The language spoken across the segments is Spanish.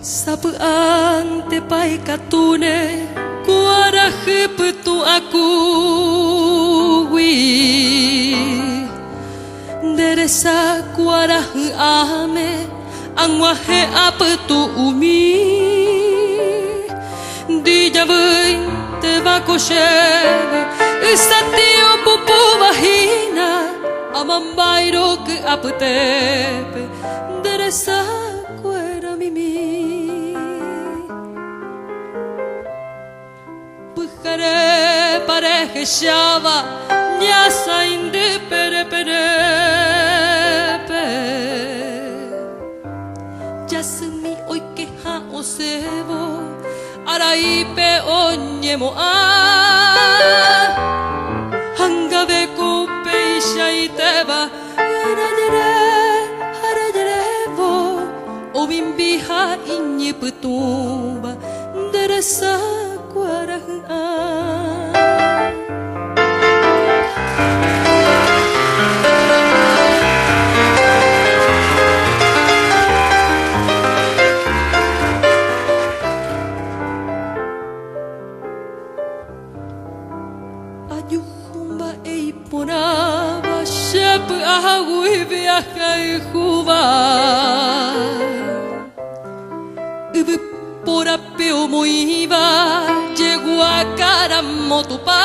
Sapaan te pai katune kuara hiputu aku wi deresa kuara ame angwahe apetu umi di javein te vakosheve isatio pupu vahina amambairo ke apetepe deresa kuara mimi Pujare pareje shava nyasa inde pere pere pe Yasumi oike ha osebo araipe onyemo a Hangave kupe ishaiteba harajerevo Obimbiha inyiputuba deresa Ayuhumba eiponaba shep ahagui viaja juba Por apeo moiva llegó a Karamotupa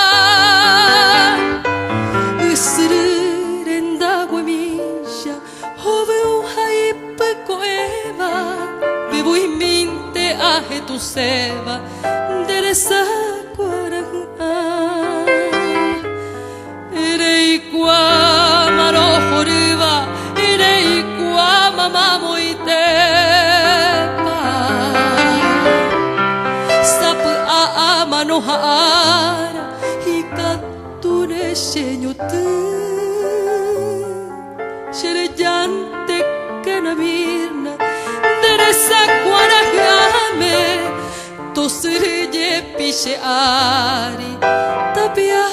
Usrenda guemisha Hove un haipe coeva Bebo y minte aje tu seba Deresa cuaraja Erei kwa marojo riva Erei kwa mamá moite Manohara hikature shenyotu Sherejante kanamirna deresa guarajame Tosreye pishe ari tapia